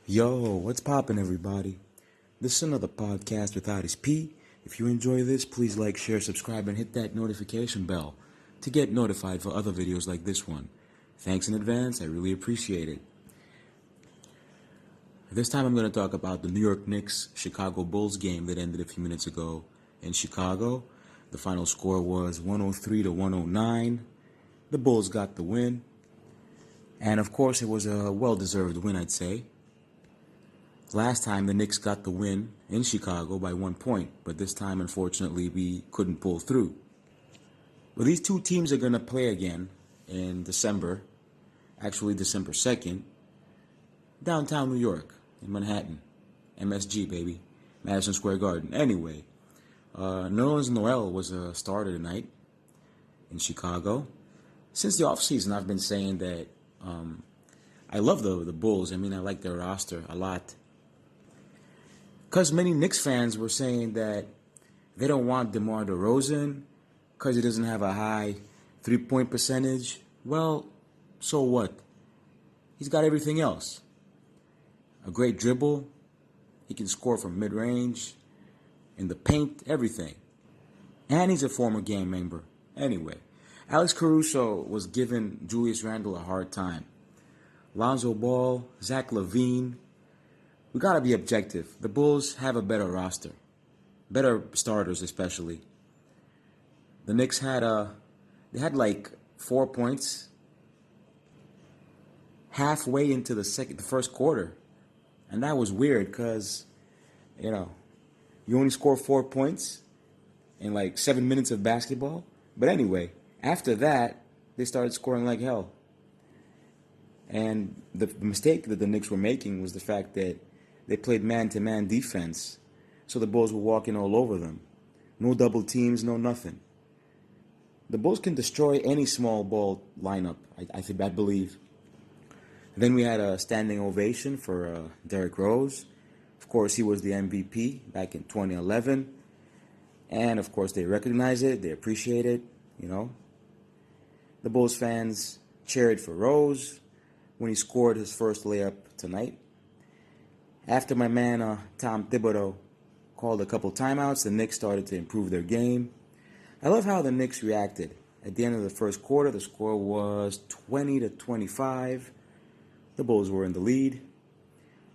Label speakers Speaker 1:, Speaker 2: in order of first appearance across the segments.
Speaker 1: Yo, what's poppin', everybody? This is another podcast with Aris P. If you enjoy this, please like, share, subscribe, and hit that notification bell to get notified for other videos like this one. Thanks in advance, I really appreciate it. This time I'm going to talk about the New York Knicks Chicago Bulls game that ended a few minutes ago in Chicago. The final score was 103 to 109. The Bulls got the win. And of course, it was a well-deserved win, I'd say. Last time, the Knicks got the win in Chicago by 1 point, but this time, unfortunately, we couldn't pull through. But these two teams are going to play again in December, actually December 2nd, downtown New York, in Manhattan. MSG, baby. Madison Square Garden. Anyway, Nerlens Noel was a starter tonight in Chicago. Since the offseason, I've been saying that I love the Bulls. I mean, I like their roster a lot. Because many Knicks fans were saying that they don't want DeMar DeRozan because he doesn't have a high three-point percentage. Well, so what? He's got everything else. A great dribble. He can score from mid-range, in the paint, everything. And he's a former gang member. Anyway, Alex Caruso was giving Julius Randle a hard time. Lonzo Ball, Zach LaVine. We got to be objective. The Bulls have a better roster. Better starters, especially. The Knicks had like 4 points halfway into the first quarter. And that was weird because, you only score 4 points in like 7 minutes of basketball. But anyway, after that, they started scoring like hell. And the mistake that the Knicks were making was the fact that they played man-to-man defense, so the Bulls were walking all over them. No double teams, no nothing. The Bulls can destroy any small ball lineup, I believe. Then we had a standing ovation for Derrick Rose. Of course, he was the MVP back in 2011. And, of course, they recognize it, they appreciate it, The Bulls fans cheered for Rose when he scored his first layup tonight. After my man Tom Thibodeau called a couple timeouts, the Knicks started to improve their game. I love how the Knicks reacted. At the end of the first quarter, the score was 20 to 25. The Bulls were in the lead.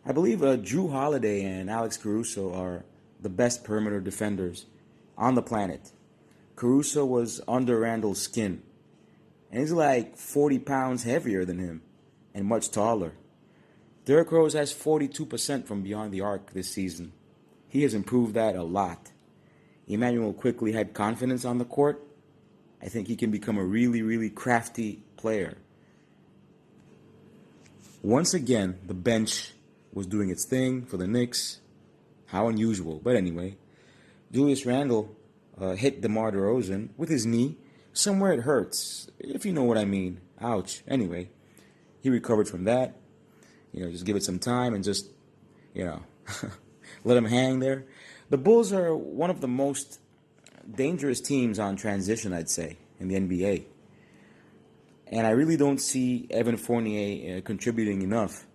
Speaker 1: I believe Drew Holiday and Alex Caruso are the best perimeter defenders on the planet. Caruso was under Randle's skin, and he's like 40 pounds heavier than him and much taller. Derrick Rose has 42% from beyond the arc this season. He has improved that a lot. Emmanuel quickly had confidence on the court. I think he can become a really, really crafty player. Once again, the bench was doing its thing for the Knicks. How unusual. But anyway, Julius Randle hit DeMar DeRozan with his knee. Somewhere it hurts, if you know what I mean. Ouch. Anyway, he recovered from that. Just give it some time and just, let him hang there. The Bulls are one of the most dangerous teams on transition, I'd say, in the NBA. And I really don't see Evan Fournier contributing enough.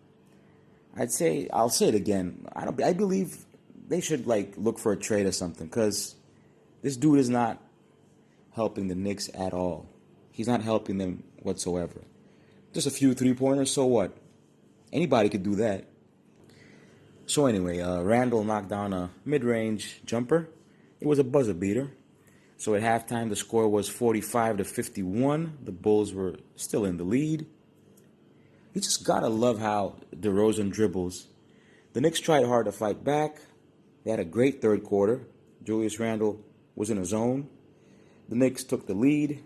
Speaker 1: I'll say it again. I believe they should, look for a trade or something, because this dude is not helping the Knicks at all. He's not helping them whatsoever. Just a few three-pointers, so what? Anybody could do that. So anyway, Randle knocked down a mid-range jumper. It was a buzzer beater. So at halftime, the score was 45 to 51. The Bulls were still in the lead. You just gotta love how DeRozan dribbles. The Knicks tried hard to fight back. They had a great third quarter. Julius Randle was in a zone. The Knicks took the lead.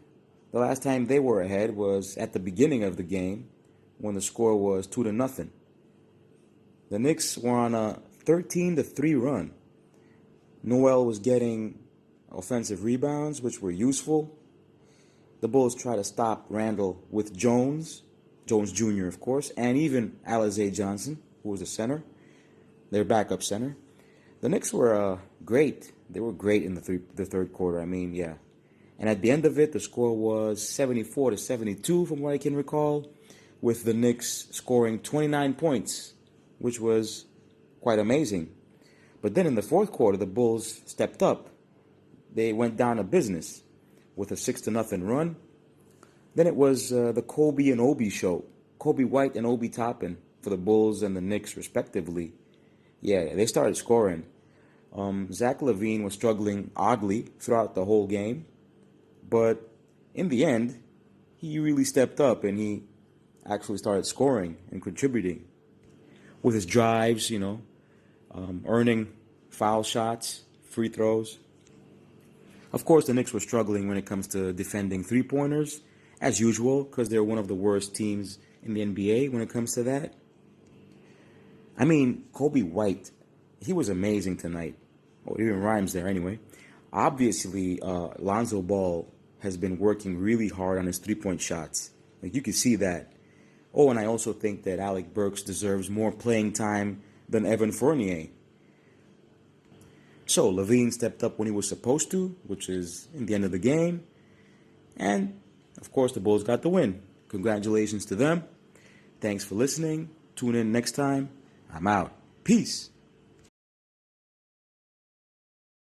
Speaker 1: The last time they were ahead was at the beginning of the game, when the score was 2-0. The Knicks were on a 13-3 run. Noel was getting offensive rebounds, which were useful. The Bulls tried to stop Randle with Jones Jr., of course, and even Alize Johnson, who was the center, their backup center. The Knicks were great. They were great in the third quarter. And at the end of it, the score was 74 to 72, from what I can recall, with the Knicks scoring 29 points which was quite amazing. But then in the fourth quarter, the Bulls stepped up. They went down to business with a 6-0 run. Then it was the Kobe and Obi show. Kobe White and Obi Toppin for the Bulls and the Knicks, respectively. Yeah, they started scoring. Zach LaVine was struggling oddly throughout the whole game. But in the end, he really stepped up and he actually started scoring and contributing with his drives, earning foul shots, free throws. Of course, the Knicks were struggling when it comes to defending three-pointers, as usual, because they're one of the worst teams in the NBA when it comes to that. I mean, Kobe White, he was amazing tonight. Oh, it even rhymes there anyway. Obviously, Lonzo Ball has been working really hard on his three-point shots. Like, you can see that. Oh, and I also think that Alec Burks deserves more playing time than Evan Fournier. So, LaVine stepped up when he was supposed to, which is in the end of the game. And, of course, the Bulls got the win. Congratulations to them. Thanks for listening. Tune in next time. I'm out. Peace.